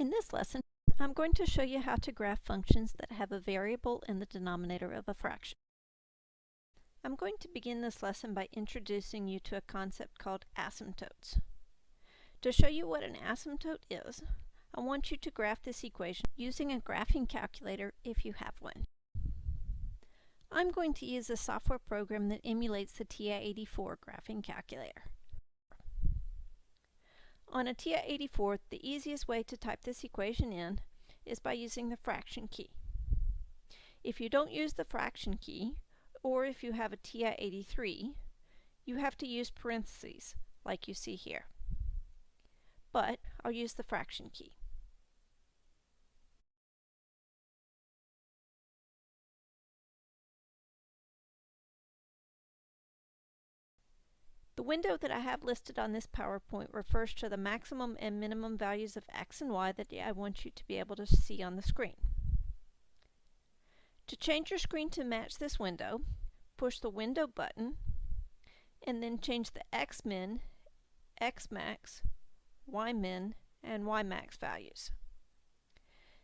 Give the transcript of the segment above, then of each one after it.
In this lesson, I'm going to show you how to graph functions that have a variable in the denominator of a fraction. I'm going to begin this lesson by introducing you to a concept called asymptotes. To show you what an asymptote is, I want you to graph this equation using a graphing calculator if you have one. I'm going to use a software program that emulates the TI-84 graphing calculator. On a TI-84, the easiest way to type this equation in is by using the fraction key. If you don't use the fraction key, or if you have a TI-83, you have to use parentheses, like you see here. But I'll use the fraction key. The window that I have listed on this PowerPoint refers to the maximum and minimum values of x and y that I want you to be able to see on the screen. To change your screen to match this window, push the window button and then change the x-min, x-max, y-min, and y-max values.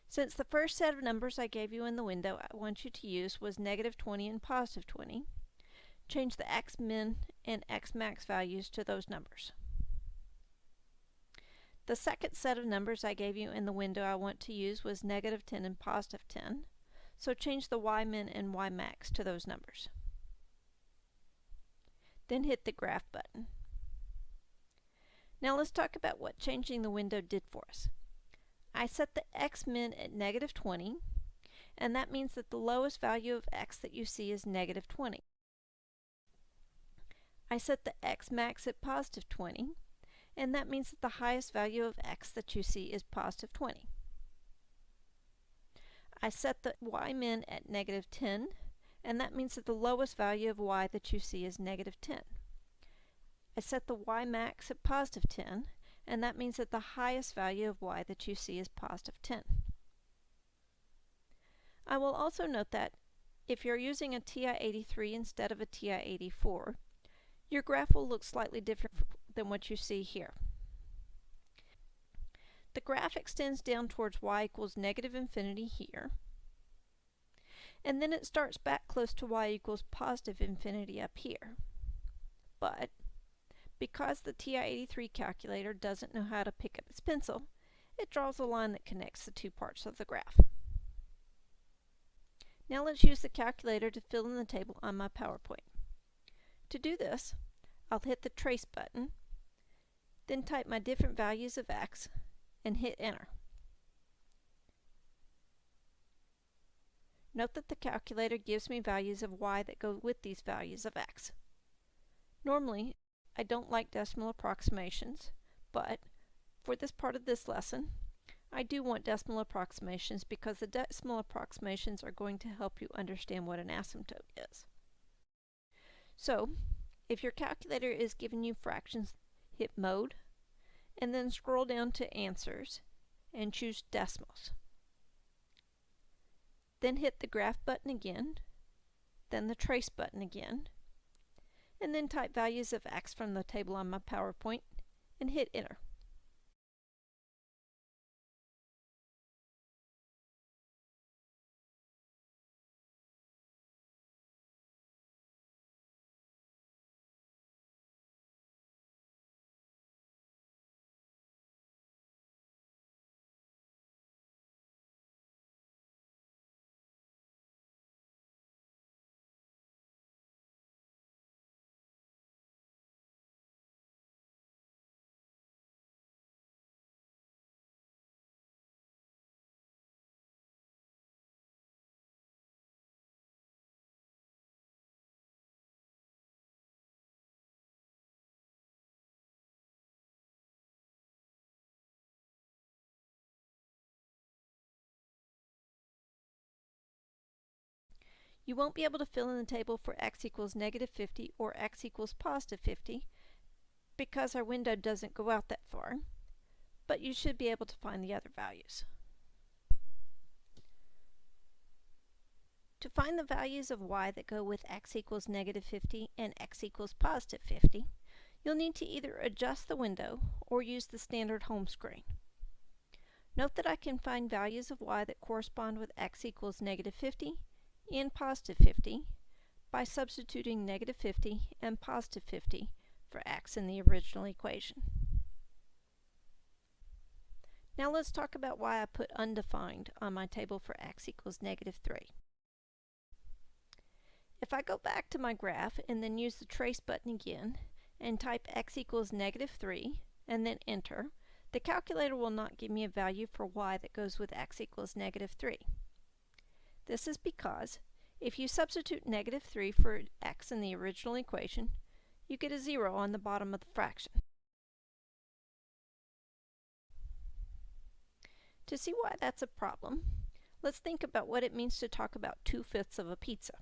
Since the first set of numbers I gave you in the window I want you to use was -20 and +20, change the x-min and x-max values to those numbers. The second set of numbers I gave you in the window I want to use was -10 and +10, so change the y-min and y-max to those numbers. Then hit the graph button. Now let's talk about what changing the window did for us. I set the x-min at -20, and that means that the lowest value of x that you see is -20. I set the x-max at +20, and that means that the highest value of x that you see is +20. I set the y-min at -10, and that means that the lowest value of y that you see is -10. I set the y-max at +10, and that means that the highest value of y that you see is +10. I will also note that if you're using a TI-83 instead of a TI-84, your graph will look slightly different than what you see here. The graph extends down towards y equals -infinity here, and then it starts back close to y equals +infinity up here. But because the TI-83 calculator doesn't know how to pick up its pencil, it draws a line that connects the two parts of the graph. Now let's use the calculator to fill in the table on my PowerPoint. To do this, I'll hit the trace button, then type my different values of x and hit enter. Note that the calculator gives me values of y that go with these values of x. Normally, I don't like decimal approximations, but for this part of this lesson, I do want decimal approximations because the decimal approximations are going to help you understand what an asymptote is. So, if your calculator is giving you fractions, hit Mode, and then scroll down to Answers, and choose Decimals. Then hit the Graph button again, then the Trace button again, and then type values of x from the table on my PowerPoint, and hit Enter. You won't be able to fill in the table for x equals -50 or x equals +50 because our window doesn't go out that far, but you should be able to find the other values. To find the values of y that go with x equals -50 and x equals +50, you'll need to either adjust the window or use the standard home screen. Note that I can find values of y that correspond with x equals negative 50 and positive 50 by substituting negative 50 and positive 50 for x in the original equation. Now let's talk about why I put undefined on my table for x equals negative 3. If I go back to my graph and then use the trace button again and type x equals negative 3 and then enter, the calculator will not give me a value for y that goes with x equals negative 3. This is because if you substitute negative 3 for x in the original equation, you get a 0 on the bottom of the fraction. To see why that's a problem, let's think about what it means to talk about 2/5 of a pizza.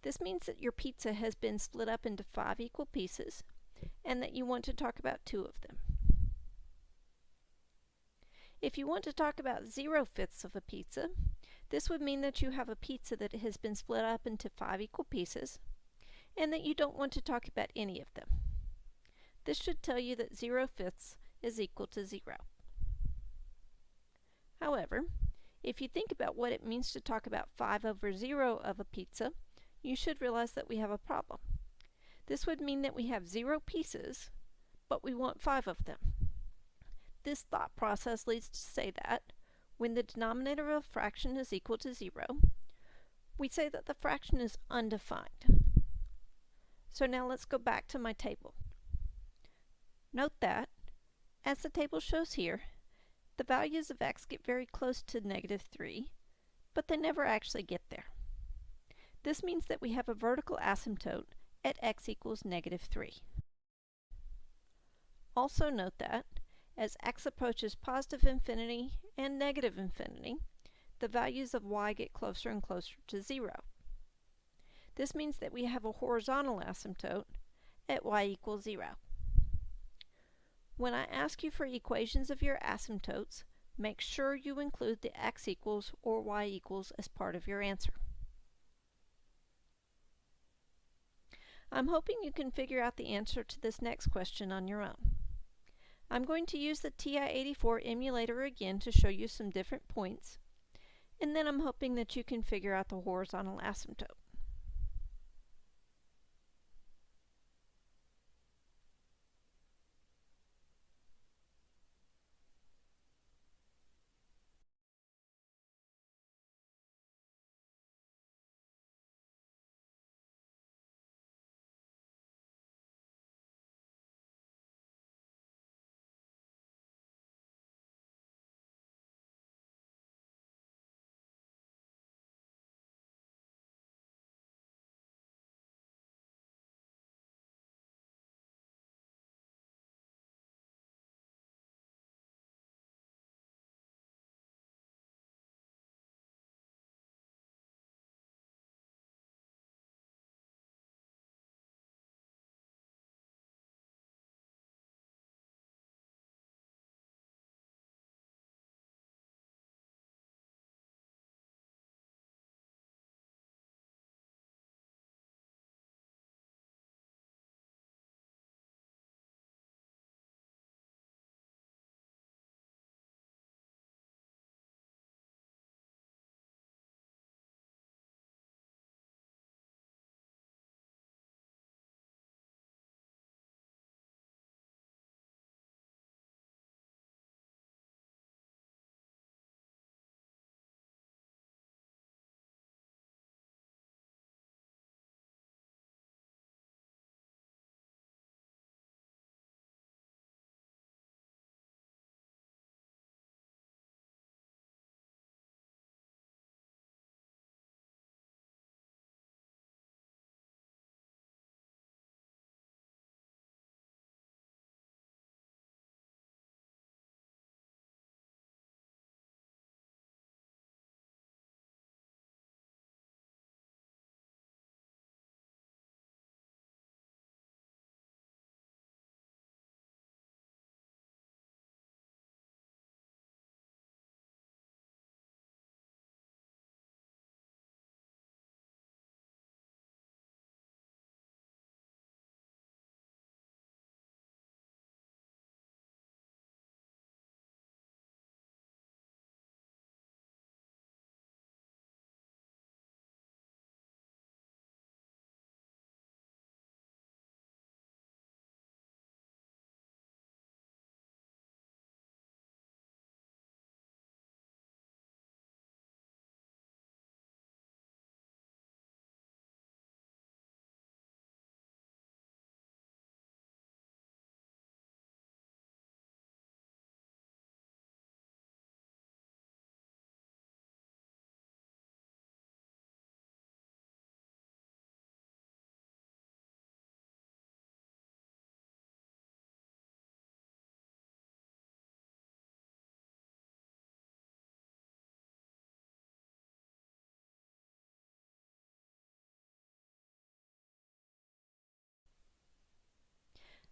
This means that your pizza has been split up into 5 equal pieces and that you want to talk about 2 of them. If you want to talk about 0/5 of a pizza, this would mean that you have a pizza that has been split up into 5 equal pieces and that you don't want to talk about any of them. This should tell you that 0/5 is equal to 0. However, if you think about what it means to talk about 5/0 of a pizza, you should realize that we have a problem. This would mean that we have 0 pieces, but we want 5 of them. This thought process leads to say that when the denominator of a fraction is equal to 0, we say that the fraction is undefined. So now let's go back to my table. Note that, as the table shows here, the values of x get very close to negative 3, but they never actually get there. This means that we have a vertical asymptote at x equals negative 3. Also note that, as x approaches positive infinity and negative infinity, the values of y get closer and closer to 0. This means that we have a horizontal asymptote at y equals 0. When I ask you for equations of your asymptotes, make sure you include the x equals or y equals as part of your answer. I'm hoping you can figure out the answer to this next question on your own. I'm going to use the TI-84 emulator again to show you some different points, and then I'm hoping that you can figure out the horizontal asymptote.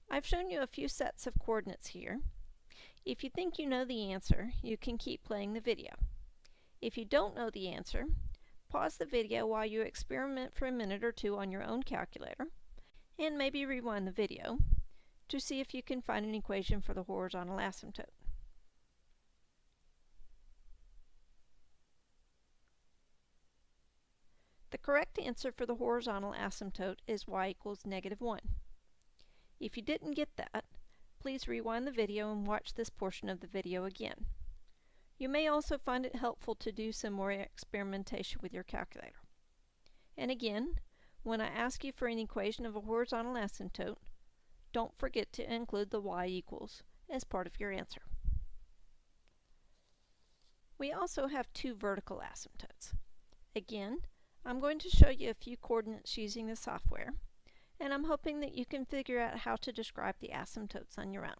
I've shown you a few sets of coordinates here. If you think you know the answer, you can keep playing the video. If you don't know the answer, pause the video while you experiment for a minute or two on your own calculator, and maybe rewind the video to see if you can find an equation for the horizontal asymptote. The correct answer for the horizontal asymptote is y equals -1. If you didn't get that, please rewind the video and watch this portion of the video again. You may also find it helpful to do some more experimentation with your calculator. And again, when I ask you for an equation of a horizontal asymptote, don't forget to include the y equals as part of your answer. We also have two vertical asymptotes. Again, I'm going to show you a few coordinates using the software, and I'm hoping that you can figure out how to describe the asymptotes on your own.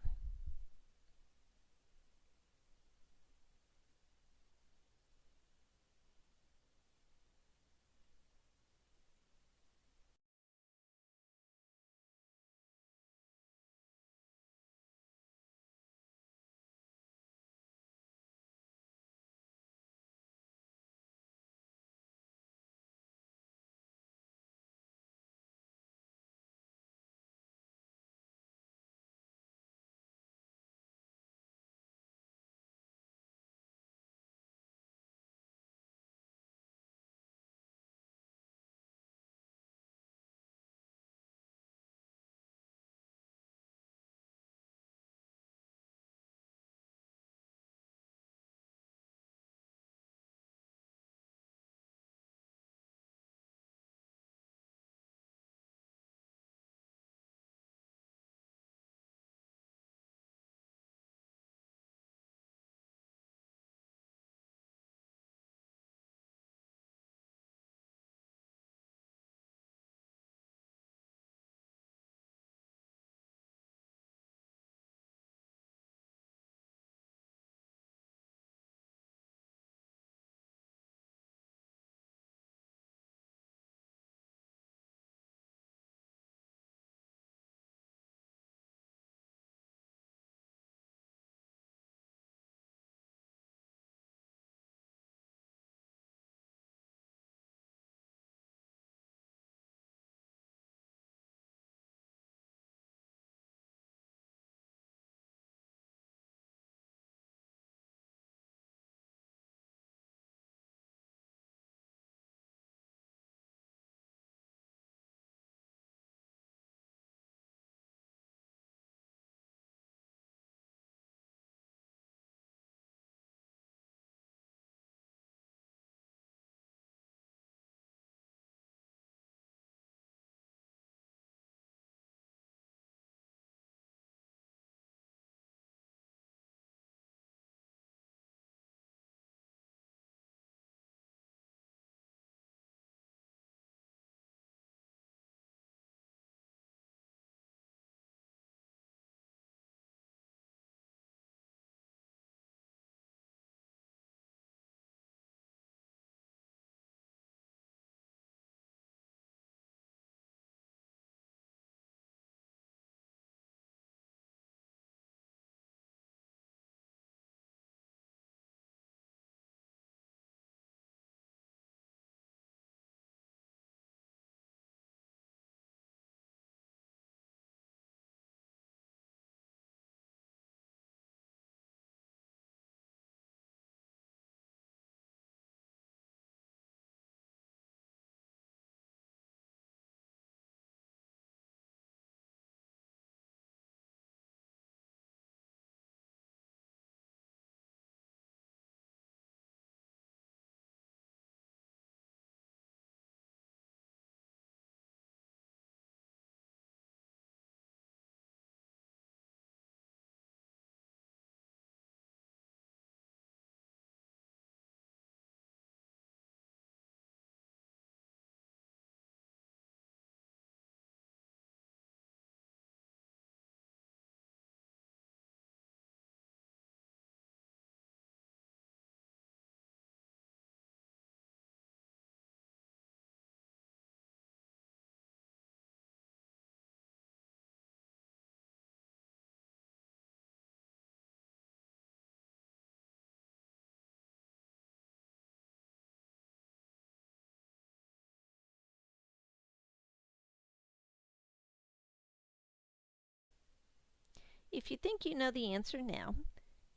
If you think you know the answer now,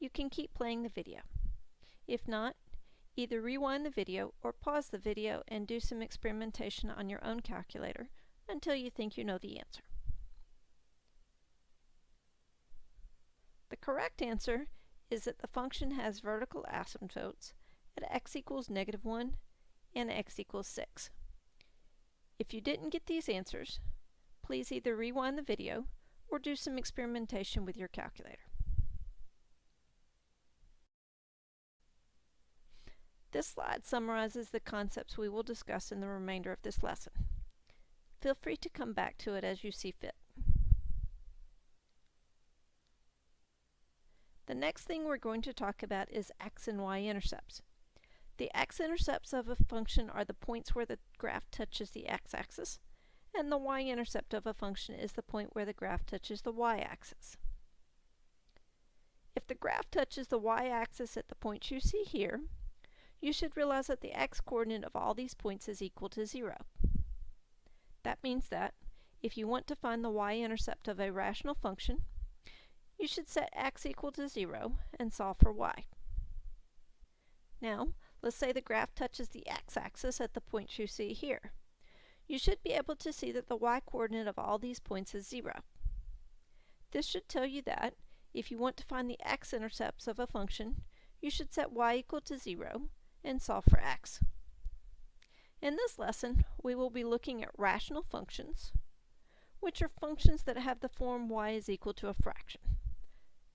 you can keep playing the video. If not, either rewind the video or pause the video and do some experimentation on your own calculator until you think you know the answer. The correct answer is that the function has vertical asymptotes at x equals -1 and x equals 6. If you didn't get these answers, please either rewind the video or do some experimentation with your calculator. This slide summarizes the concepts we will discuss in the remainder of this lesson. Feel free to come back to it as you see fit. The next thing we're going to talk about is x and y intercepts. The x-intercepts of a function are the points where the graph touches the x-axis, and the y-intercept of a function is the point where the graph touches the y-axis. If the graph touches the y-axis at the points you see here, you should realize that the x-coordinate of all these points is equal to 0. That means that if you want to find the y-intercept of a rational function, you should set x equal to 0 and solve for y. Now, let's say the graph touches the x-axis at the points you see here. You should be able to see that the y-coordinate of all these points is 0. This should tell you that if you want to find the x-intercepts of a function, you should set y equal to 0 and solve for x. In this lesson, we will be looking at rational functions, which are functions that have the form y is equal to a fraction.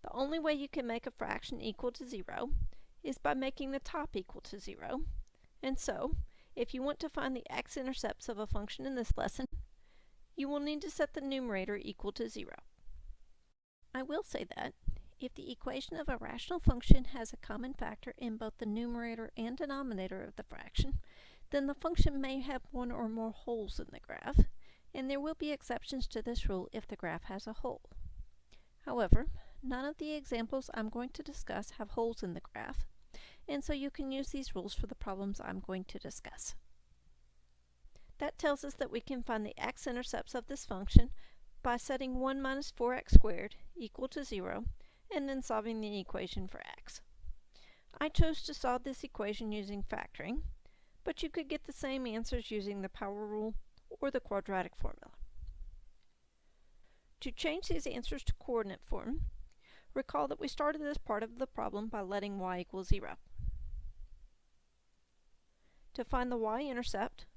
The only way you can make a fraction equal to 0 is by making the top equal to 0, and so, if you want to find the x-intercepts of a function in this lesson, you will need to set the numerator equal to 0. I will say that if the equation of a rational function has a common factor in both the numerator and denominator of the fraction, then the function may have one or more holes in the graph, and there will be exceptions to this rule if the graph has a hole. However, none of the examples I'm going to discuss have holes in the graph, and so you can use these rules for the problems I'm going to discuss. That tells us that we can find the x-intercepts of this function by setting 1 minus 4x squared equal to 0 and then solving the equation for x. I chose to solve this equation using factoring, but you could get the same answers using the power rule or the quadratic formula. To change these answers to coordinate form, recall that we started this part of the problem by letting y equal 0. To find the y-intercept,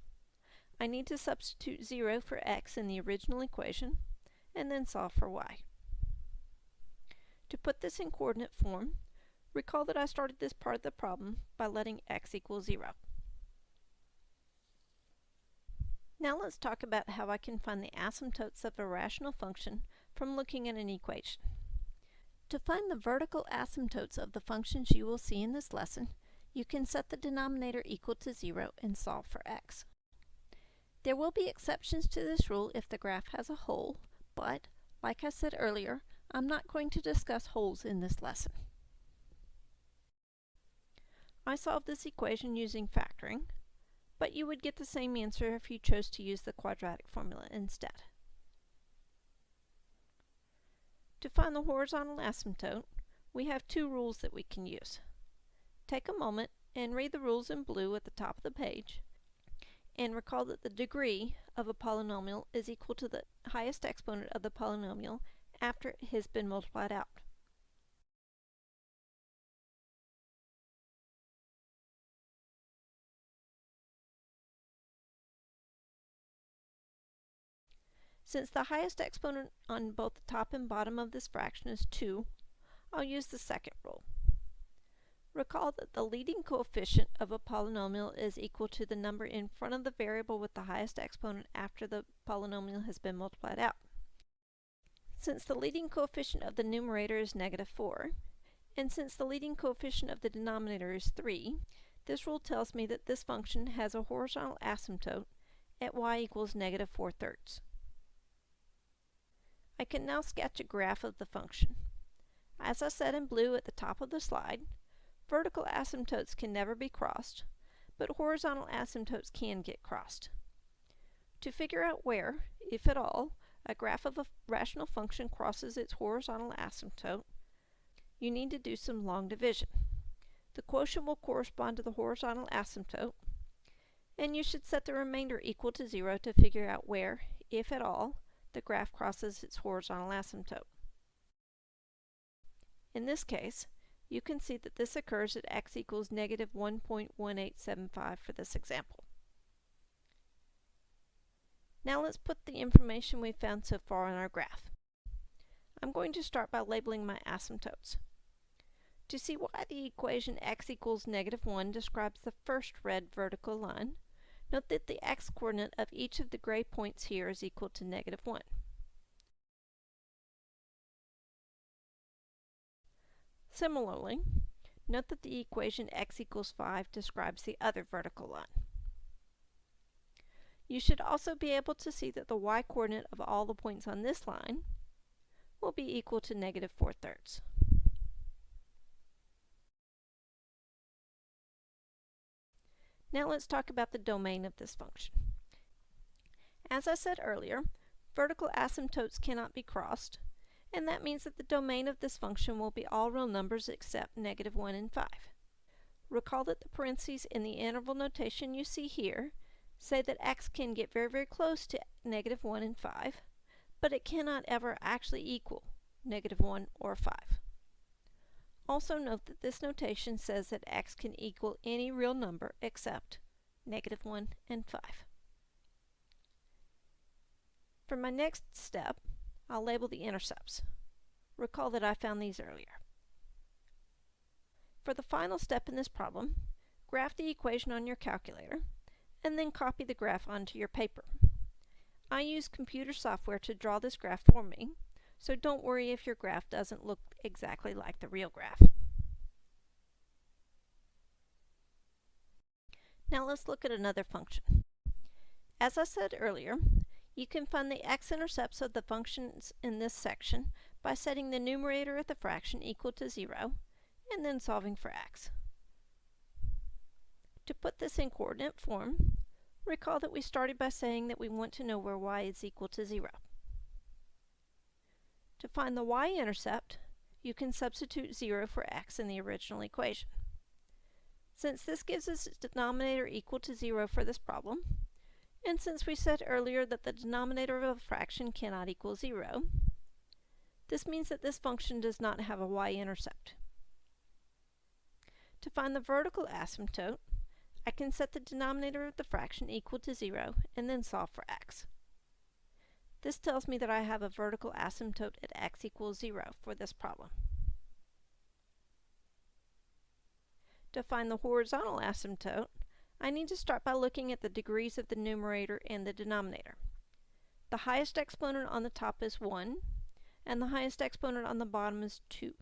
I need to substitute 0 for x in the original equation and then solve for y. To put this in coordinate form, recall that I started this part of the problem by letting x equal 0. Now let's talk about how I can find the asymptotes of a rational function from looking at an equation. To find the vertical asymptotes of the functions you will see in this lesson, you can set the denominator equal to 0 and solve for x. There will be exceptions to this rule if the graph has a hole, but, like I said earlier, I'm not going to discuss holes in this lesson. I solved this equation using factoring, but you would get the same answer if you chose to use the quadratic formula instead. To find the horizontal asymptote, we have two rules that we can use. Take a moment and read the rules in blue at the top of the page, and recall that the degree of a polynomial is equal to the highest exponent of the polynomial after it has been multiplied out. Since the highest exponent on both the top and bottom of this fraction is 2, I'll use the second rule. Recall that the leading coefficient of a polynomial is equal to the number in front of the variable with the highest exponent after the polynomial has been multiplied out. Since the leading coefficient of the numerator is -4, and since the leading coefficient of the denominator is 3, this rule tells me that this function has a horizontal asymptote at y equals -4/3. I can now sketch a graph of the function. As I said in blue at the top of the slide, vertical asymptotes can never be crossed, but horizontal asymptotes can get crossed. To figure out where, if at all, a graph of a rational function crosses its horizontal asymptote, you need to do some long division. The quotient will correspond to the horizontal asymptote, and you should set the remainder equal to 0 to figure out where, if at all, the graph crosses its horizontal asymptote. In this case, you can see that this occurs at x equals negative 1.1875 for this example. Now let's put the information we've found so far on our graph. I'm going to start by labeling my asymptotes. To see why the equation x equals negative 1 describes the first red vertical line, note that the x-coordinate of each of the gray points here is equal to negative 1. Similarly, note that the equation x equals 5 describes the other vertical line. You should also be able to see that the y-coordinate of all the points on this line will be equal to negative 4/3. Now let's talk about the domain of this function. As I said earlier, vertical asymptotes cannot be crossed, and that means that the domain of this function will be all real numbers except negative 1 and 5. Recall that the parentheses in the interval notation you see here say that x can get very, very close to negative 1 and 5, but it cannot ever actually equal negative 1 or 5. Also note that this notation says that x can equal any real number except negative 1 and 5. For my next step, I'll label the intercepts. Recall that I found these earlier. For the final step in this problem, graph the equation on your calculator and then copy the graph onto your paper. I use computer software to draw this graph for me, so don't worry if your graph doesn't look exactly like the real graph. Now let's look at another function. As I said earlier, you can find the x-intercepts of the functions in this section by setting the numerator of the fraction equal to 0 and then solving for x. To put this in coordinate form, recall that we started by saying that we want to know where y is equal to 0. To find the y-intercept, you can substitute 0 for x in the original equation. Since this gives us a denominator equal to 0 for this problem, and since we said earlier that the denominator of a fraction cannot equal 0, this means that this function does not have a y-intercept. To find the vertical asymptote, I can set the denominator of the fraction equal to 0 and then solve for x. This tells me that I have a vertical asymptote at x equals 0 for this problem. To find the horizontal asymptote, I need to start by looking at the degrees of the numerator and the denominator. The highest exponent on the top is 1, and the highest exponent on the bottom is 2.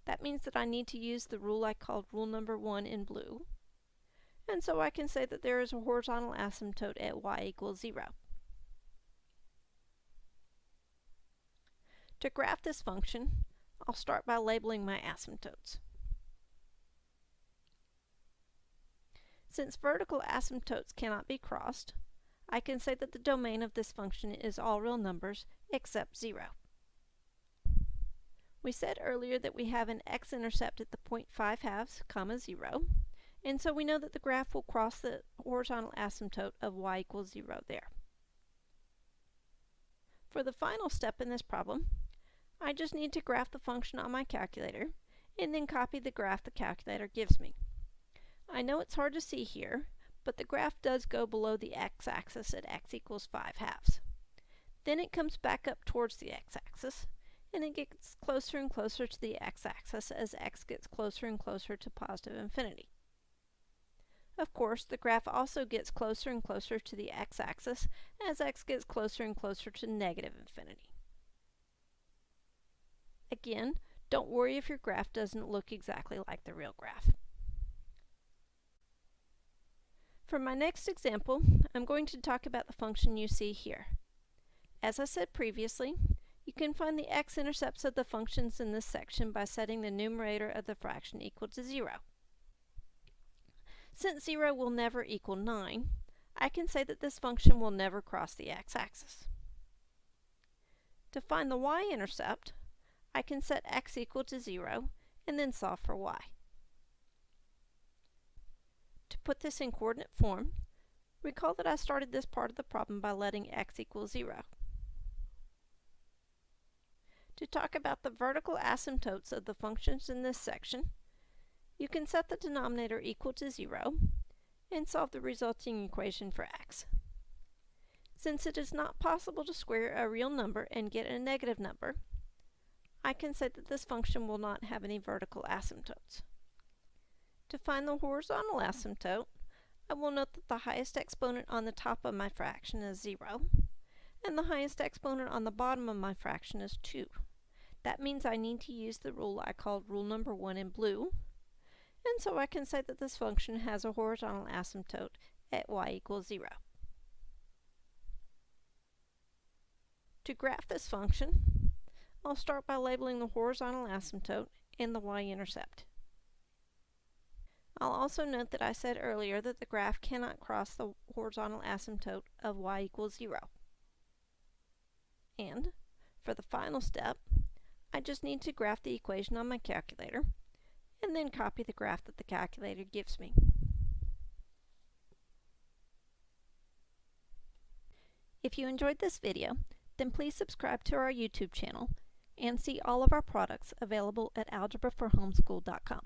That means that I need to use the rule I called rule number 1 in blue, and so I can say that there is a horizontal asymptote at y equals 0. To graph this function, I'll start by labeling my asymptotes. Since vertical asymptotes cannot be crossed, I can say that the domain of this function is all real numbers except 0. We said earlier that we have an x-intercept at the point 5/2, 0, and so we know that the graph will cross the horizontal asymptote of y equals 0 there. For the final step in this problem, I just need to graph the function on my calculator and then copy the graph the calculator gives me. I know it's hard to see here, but the graph does go below the x-axis at x equals 5/2. Then it comes back up towards the x-axis, and it gets closer and closer to the x-axis as x gets closer and closer to positive infinity. Of course, the graph also gets closer and closer to the x-axis as x gets closer and closer to negative infinity. Again, don't worry if your graph doesn't look exactly like the real graph. For my next example, I'm going to talk about the function you see here. As I said previously, you can find the x-intercepts of the functions in this section by setting the numerator of the fraction equal to 0. Since 0 will never equal 9, I can say that this function will never cross the x-axis. To find the y-intercept, I can set x equal to 0 and then solve for y. To put this in coordinate form, recall that I started this part of the problem by letting x equal 0. To talk about the vertical asymptotes of the functions in this section, you can set the denominator equal to 0 and solve the resulting equation for x. Since it is not possible to square a real number and get a negative number, I can say that this function will not have any vertical asymptotes. To find the horizontal asymptote, I will note that the highest exponent on the top of my fraction is 0, and the highest exponent on the bottom of my fraction is 2. That means I need to use the rule I called rule number 1 in blue, and so I can say that this function has a horizontal asymptote at y equals 0. To graph this function, I'll start by labeling the horizontal asymptote and the y-intercept. I'll also note that I said earlier that the graph cannot cross the horizontal asymptote of y equals 0. And, for the final step, I just need to graph the equation on my calculator, and then copy the graph that the calculator gives me. If you enjoyed this video, then please subscribe to our YouTube channel and see all of our products available at algebraforhomeschool.com.